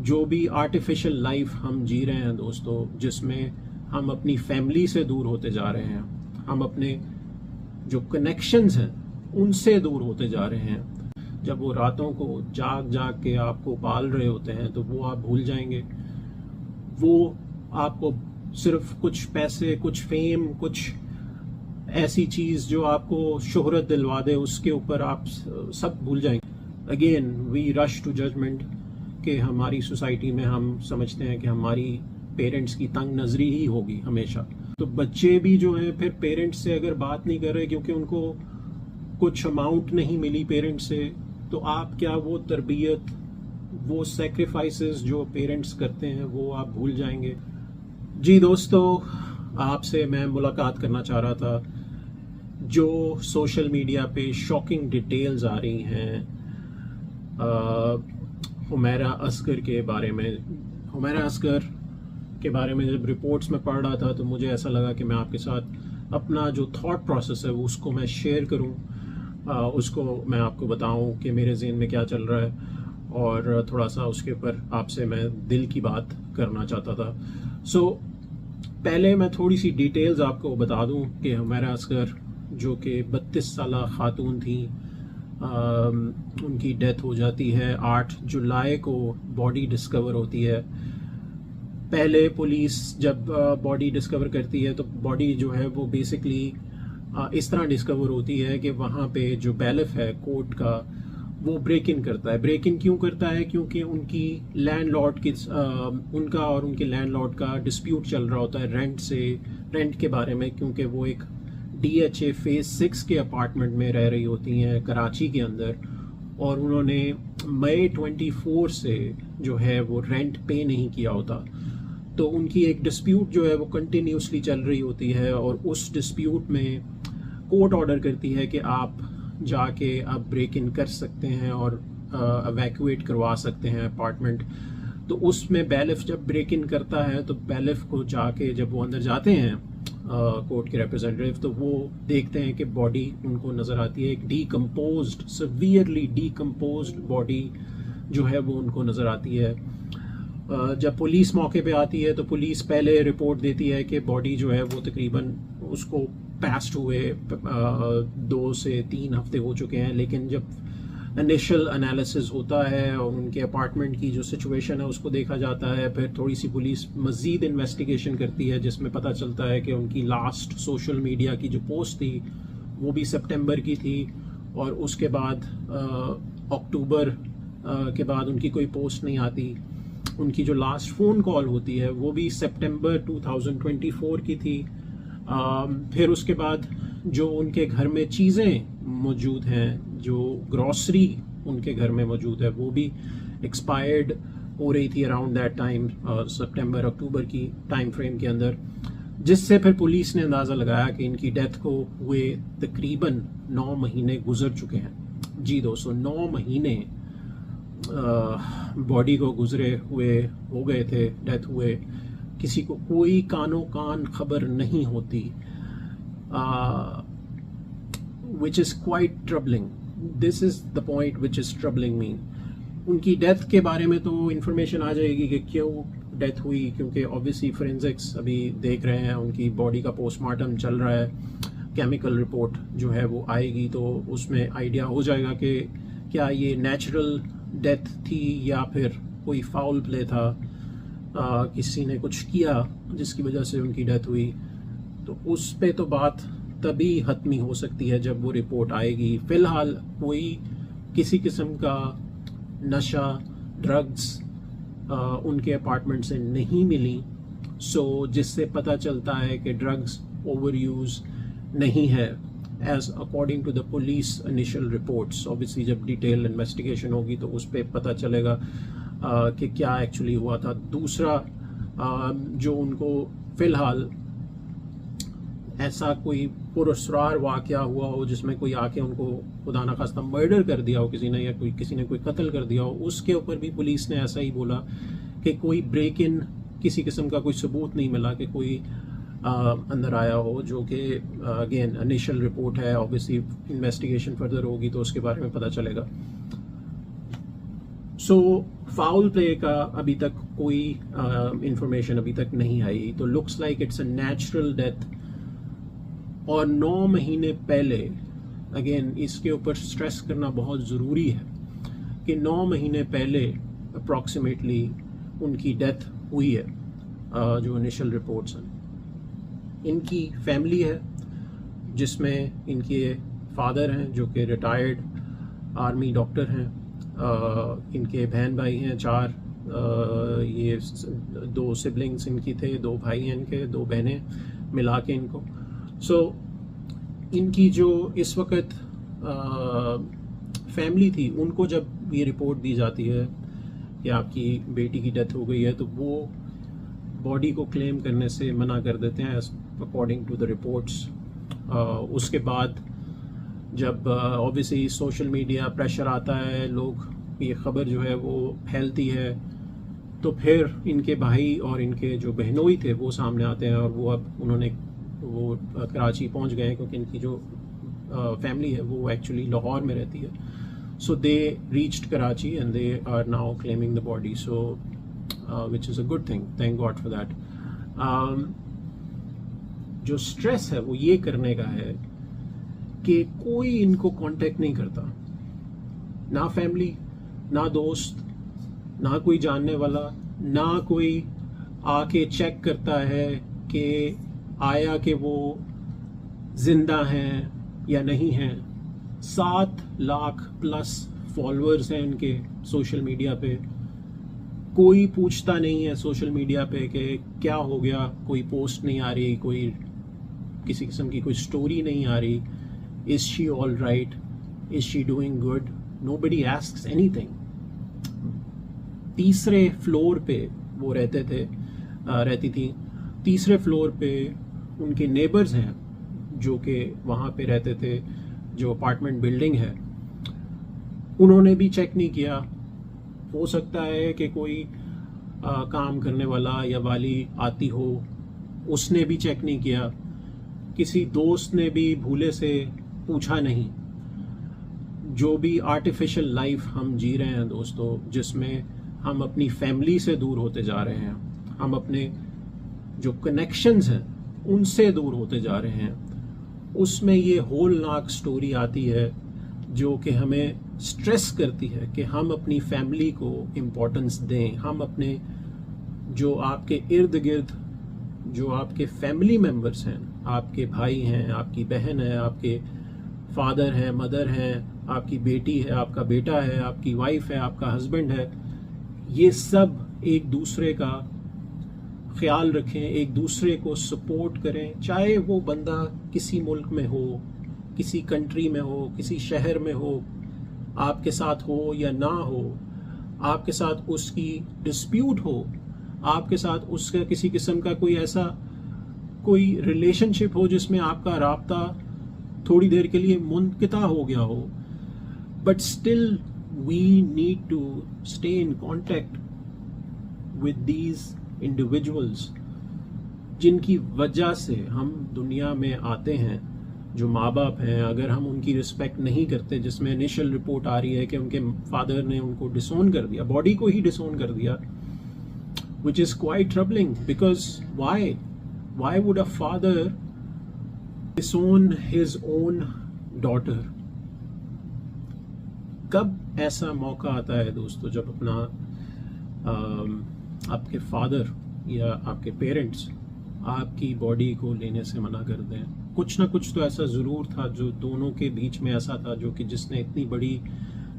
जो भी artificial life हम जी रहे हैं दोस्तों, जिसमें हम अपनी फैमिली से दूर होते जा रहे हैं, हम अपने जो कनेक्शंस हैं उनसे दूर होते जा रहे हैं। जब वो रातों को जाग जाग के आपको पाल रहे होते हैं तो वो आप भूल जाएंगे। वो आपको सिर्फ कुछ पैसे, कुछ फेम, कुछ ऐसी चीज जो आपको शोहरत दिलवा दे, उसके ऊपर आप सब भूल जाएंगे। Again we rush to judgement कि हमारी सोसाइटी में हम समझते हैं कि हमारी पेरेंट्स की तंग नजरी ही होगी हमेशा। तो बच्चे भी जो है फिर पेरेंट्स से अगर बात नहीं कर रहे क्योंकि उनको कुछ अमाउंट नहीं मिली पेरेंट्स से, तो आप क्या वो तरबियत, वो सेक्रीफाइसेस जो पेरेंट्स करते हैं वो आप भूल जाएंगे। जी दोस्तों, आपसे मैं मुलाकात करना चाह रहा था। जो सोशल मीडिया पे शॉकिंग डिटेल्स आ रही हैं हुमैरा असगर के बारे में, हुमैरा असगर के बारे में जब रिपोर्ट्स में पढ़ रहा था तो मुझे ऐसा लगा कि मैं आपके साथ अपना जो थॉट प्रोसेस है उसको मैं शेयर करूं, उसको मैं आपको बताऊं कि मेरे ज़हन में क्या चल रहा है, और थोड़ा सा उसके ऊपर आपसे मैं दिल की बात करना चाहता था। सो पहले मैं थोड़ी सी डिटेल्स आपको बता दूं कि हुमैरा असगर जो कि 32 साल खातून थी, उनकी डेथ हो जाती है। 8 जुलाई को बॉडी डिस्कवर होती है। पहले पुलिस जब बॉडी डिस्कवर करती है तो बॉडी जो है वो बेसिकली इस तरह डिस्कवर होती है कि वहाँ पे जो बैलिफ है कोर्ट का, वो ब्रेक इन करता है। ब्रेक इन क्यों करता है? क्योंकि उनकी लैंडलॉर्ड की उनका और उनके लैंडलॉर्ड का डिस्प्यूट चल रहा होता है रेंट के बारे में, क्योंकि वो एक DHA फेज 6 के अपार्टमेंट में रह रही होती हैं कराची के अंदर, और उन्होंने मई 24 से जो है वो रेंट पे नहीं किया होता। तो उनकी एक डिस्प्यूट जो है वो कंटिन्यूसली चल रही होती है, और उस डिस्प्यूट में कोर्ट ऑर्डर करती है कि आप जाके अब ब्रेक इन कर सकते हैं और एवैक्यूएट करवा सकते हैं अपार्टमेंट। तो उसमें बैलिफ जब ब्रेक इन करता है तो बैलिफ को जाके जब वो अंदर जाते हैं कोर्ट के रिप्रेजेंटेटिव, तो वो देखते हैं कि बॉडी उनको नज़र आती है, एक डीकम्पोज्ड, सीवियरली डीकम्पोज्ड बॉडी जो है वो उनको नज़र आती है। जब पुलिस मौके पे आती है तो पुलिस पहले रिपोर्ट देती है कि बॉडी जो है वो तकरीबन उसको पास्ट हुए 2 से 3 हफ्ते हो चुके हैं, लेकिन जब इनिशियल एनालिसिस होता है और उनके अपार्टमेंट की जो सिचुएशन है उसको देखा जाता है, फिर थोड़ी सी पुलिस मज़ीद इन्वेस्टिगेशन करती है जिसमें पता चलता है कि उनकी लास्ट सोशल मीडिया की जो पोस्ट थी वो भी सितंबर की थी, और उसके बाद अक्टूबर के बाद उनकी कोई पोस्ट नहीं आती। उनकी जो लास्ट फ़ोन कॉल होती है वो भी सितंबर 2024 की थी। फिर उसके बाद जो उनके घर में चीज़ें मौजूद हैं, जो ग्रॉसरी उनके घर में मौजूद है, वो भी एक्सपायर्ड हो रही थी अराउंड दैट टाइम, सितंबर अक्टूबर की टाइम फ्रेम के अंदर, जिससे फिर पुलिस ने अंदाज़ा लगाया कि इनकी डेथ को हुए तकरीबन 9 महीने गुजर चुके हैं। जी दोस्तों, 9 महीने बॉडी को गुजरे हुए हो गए थे, डेथ हुए, किसी को कोई कानो कान खबर नहीं होती, which is quite troubling. This is the point which is troubling me. उनकी डेथ के बारे में तो इन्फॉर्मेशन आ जाएगी कि क्यों डेथ हुई, क्योंकि ऑब्वियसली फोरेंसिक्स अभी देख रहे हैं, उनकी बॉडी का पोस्टमार्टम चल रहा है, केमिकल रिपोर्ट जो है वो आएगी तो उसमें आइडिया हो जाएगा कि क्या ये नेचुरल डेथ थी या फिर कोई फाउल प्ले था, किसी ने कुछ किया जिसकी वजह से उनकी डेथ हुई। तो उस पे तो बात तभी हतमी हो सकती है जब वो रिपोर्ट आएगी। फिलहाल कोई किसी किस्म का नशा, ड्रग्स उनके अपार्टमेंट से नहीं मिली, सो जिससे पता चलता है कि ड्रग्स ओवर यूज नहीं है as according to the police initial reports. Obviously जब डिटेल इन्वेस्टिगेशन होगी तो उस पर पता चलेगा कि क्या एक्चुअली हुआ था। दूसरा, जो उनको फिलहाल ऐसा कोई पुरस्कार वाक़या हुआ हो जिसमें कोई आके उनको खुदा ना खास्ता मर्डर कर दिया हो किसी ने, या किसी ने कोई कत्ल कर दिया हो, उसके ऊपर भी पुलिस ने ऐसा ही बोला कि कोई ब्रेक इन, किसी किस्म का कोई सबूत नहीं मिला कि कोई अंदर आया हो, जो कि अगेन इनिशियल रिपोर्ट है। ऑब्वियसली इन्वेस्टिगेशन फर्दर होगी तो उसके बारे में पता चलेगा। सो फाउल प्ले का अभी तक कोई इंफॉर्मेशन अभी तक नहीं आई, तो looks like it's a natural death. और 9 महीने पहले, अगेन इसके ऊपर स्ट्रेस करना बहुत ज़रूरी है कि 9 महीने पहले अप्रॉक्सीमेटली उनकी डेथ हुई है। जो इनिशियल रिपोर्ट्स हैं, इनकी फैमिली है जिसमें इनके फादर हैं जो कि रिटायर्ड आर्मी डॉक्टर हैं, इनके बहन भाई हैं 4, ये 2 सिबलिंग्स इनकी थे, 2 भाई हैं इनके, 2 बहनें मिला के इनको। सो इनकी जो इस वक्त फैमिली थी, उनको जब ये रिपोर्ट दी जाती है कि आपकी बेटी की डेथ हो गई है, तो वो बॉडी को क्लेम करने से मना कर देते हैं अकॉर्डिंग टू द रिपोर्ट्स। उसके बाद जब ऑब्वियसली सोशल मीडिया प्रेशर आता है, लोग ये ख़बर जो है वो फैलती है, तो फिर इनके भाई और इनके जो बहनोई थे वो सामने आते हैं, और वो अब उन्होंने वो कराची पहुंच गए हैं, क्योंकि इनकी जो फैमिली है वो एक्चुअली लाहौर में रहती है। So they reached Karachi and they are now claiming the body, so which is a good thing, thank God for that. जो स्ट्रेस है वो ये करने का है कि कोई इनको कांटेक्ट नहीं करता, ना फैमिली, ना दोस्त, ना कोई जानने वाला, ना कोई आके चेक करता है कि आया कि वो जिंदा हैं या नहीं हैं। 7 लाख प्लस फॉलोअर्स हैं इनके सोशल मीडिया पे। कोई पूछता नहीं है सोशल मीडिया पे कि क्या हो गया, कोई पोस्ट नहीं आ रही, कोई किसी किस्म की कोई स्टोरी नहीं आ रही। Is she all right, is she doing good, nobody asks anything. तीसरे फ्लोर पे वो रहती थी। तीसरे फ्लोर पे उनके नेबर्स हैं जो कि वहाँ पे रहते थे, जो अपार्टमेंट बिल्डिंग है, उन्होंने भी चेक नहीं किया। हो सकता है कि कोई काम करने वाला या वाली आती हो, उसने भी चेक नहीं किया। किसी दोस्त ने भी भूले से पूछा नहीं। जो भी आर्टिफिशियल लाइफ हम जी रहे हैं दोस्तों, जिसमें हम अपनी फैमिली से दूर होते जा रहे हैं, हम अपने जो कनेक्शंस हैं उनसे दूर होते जा रहे हैं, उसमें ये होलनाक स्टोरी आती है जो कि हमें स्ट्रेस करती है कि हम अपनी फैमिली को इम्पोर्टेंस दें। हम अपने जो आपके इर्द गिर्द जो आपके फैमिली मेम्बर्स हैं, आपके भाई हैं, आपकी बहन है, आपके फादर हैं, मदर हैं, आपकी बेटी है, आपका बेटा है, आपकी वाइफ है, आपका हस्बैंड है, ये सब एक दूसरे का ख्याल रखें, एक दूसरे को सपोर्ट करें। चाहे वो बंदा किसी मुल्क में हो, किसी कंट्री में हो, किसी शहर में हो, आपके साथ हो या ना हो, आपके साथ उसकी डिस्प्यूट हो, आपके साथ उसका किसी किस्म का कोई ऐसा कोई रिलेशनशिप हो जिसमें आपका राब्ता थोड़ी देर के लिए मुनक़िता हो गया हो, but still we need to stay in contact with these individuals जिनकी वजह से हम दुनिया में आते हैं। जो माँ बाप हैं, अगर हम उनकी रिस्पेक्ट नहीं करते, जिसमें इनिशियल रिपोर्ट आ रही है कि उनके फादर ने उनको डिसोन कर दिया, बॉडी को ही डिसोन कर दिया, which is quite troubling, because why would a father disown his own daughter? कब ऐसा मौका आता है दोस्तों जब अपना आपके फादर या आपके पेरेंट्स आपकी बॉडी को लेने से मना कर दें? कुछ ना कुछ तो ऐसा ज़रूर था जो दोनों के बीच में ऐसा था, जो कि जिसने इतनी बड़ी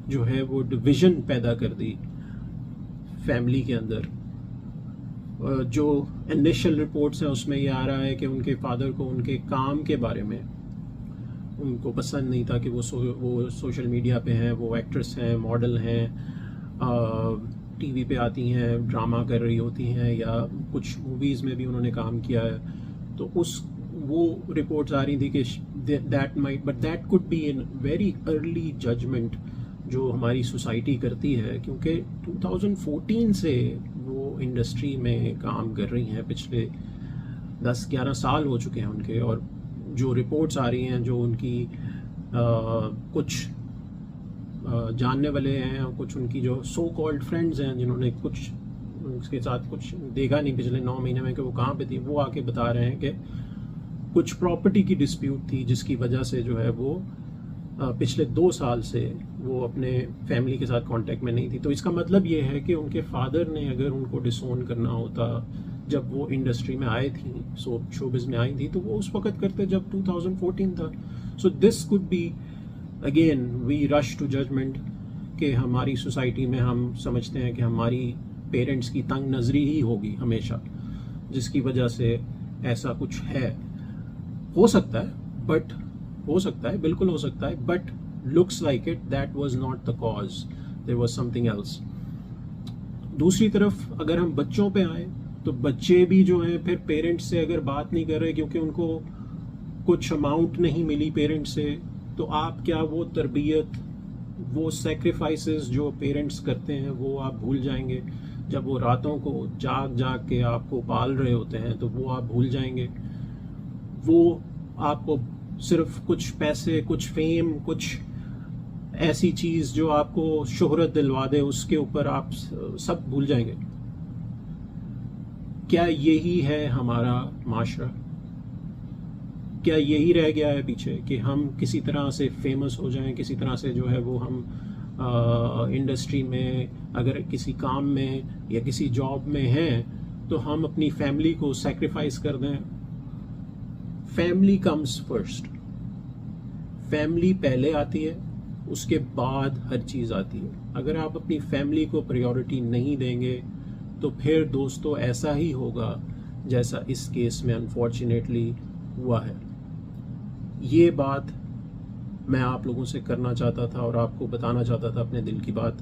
जो है वो डिवीज़न पैदा कर दी फैमिली के अंदर। जो इनिशियल रिपोर्ट्स हैं उसमें ये आ रहा है कि उनके फादर को उनके काम के बारे में उनको पसंद नहीं था कि वो सोशल मीडिया पे हैं, वो एक्ट्रेस हैं, मॉडल हैं, टीवी पे आती हैं, ड्रामा कर रही होती हैं, या कुछ मूवीज़ में भी उन्होंने काम किया है। तो वो रिपोर्ट्स आ रही थी कि that could be in very early judgement जो हमारी सोसाइटी करती है, क्योंकि 2014 से वो इंडस्ट्री में काम कर रही हैं, पिछले 10-11 साल हो चुके हैं उनके। और जो रिपोर्ट्स आ रही हैं, जो उनकी कुछ जानने वाले हैं, कुछ उनकी जो सो कॉल्ड फ्रेंड्स हैं जिन्होंने कुछ उसके साथ कुछ देखा नहीं पिछले 9 महीने में कि वो कहाँ पे थी, वो आके बता रहे हैं कि कुछ प्रॉपर्टी की डिस्प्यूट थी जिसकी वजह से जो है वो पिछले 2 साल से वो अपने फैमिली के साथ कांटेक्ट में नहीं थी। तो इसका मतलब ये है कि उनके फादर ने अगर उनको डिसोन करना होता जब वो इंडस्ट्री में आए थी, शोबिज़ में आई थी, तो वो उस वक्त करते जब 2014 था। So this could be again we rush to judgement कि हमारी सोसाइटी में हम समझते हैं कि हमारी पेरेंट्स की तंग नज़री ही होगी हमेशा, जिसकी वजह से ऐसा कुछ है। हो सकता है, बट हो सकता है, बिल्कुल हो सकता है, but looks like it that was not the cause, there was something else. दूसरी तरफ अगर हम बच्चों पे आए तो बच्चे भी जो हैं फिर पेरेंट्स से अगर बात नहीं कर रहे क्योंकि उनको कुछ अमाउंट नहीं मिली पेरेंट्स से, तो आप क्या वो तरबियत, वो सेक्रीफाइसेस जो पेरेंट्स करते हैं वो आप भूल जाएंगे। जब वो रातों को जाग जाग के आपको पाल रहे होते हैं तो वो आप भूल जाएंगे। वो आपको सिर्फ कुछ पैसे, कुछ फेम, कुछ ऐसी चीज़ जो आपको शोहरत दिलवा दे उसके ऊपर आप सब भूल जाएंगे। क्या यही है हमारा माशरा? क्या यही रह गया है पीछे कि हम किसी तरह से फेमस हो जाएं, किसी तरह से जो है वो हम इंडस्ट्री में अगर किसी काम में या किसी जॉब में हैं तो हम अपनी फैमिली को सैक्रिफाइस कर दें? फैमिली कम्स फर्स्ट, फैमिली पहले आती है, उसके बाद हर चीज़ आती है। अगर आप अपनी फैमिली को प्रायोरिटी नहीं देंगे तो फिर दोस्तों ऐसा ही होगा जैसा इस केस में अनफॉर्चुनेटली हुआ है। ये बात मैं आप लोगों से करना चाहता था और आपको बताना चाहता था अपने दिल की बात।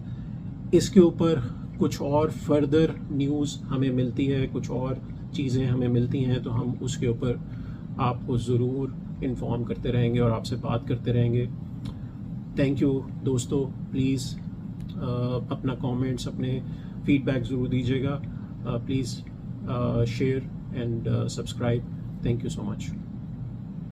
इसके ऊपर कुछ और फर्दर न्यूज़ हमें मिलती है, कुछ और चीज़ें हमें मिलती हैं तो हम उसके ऊपर आपको ज़रूर इन्फॉर्म करते रहेंगे और आपसे बात करते रहेंगे। थैंक यू दोस्तों, प्लीज़ अपना कमेंट्स, अपने फीडबैक ज़रूर दीजिएगा। Please share and subscribe. Thank you so much.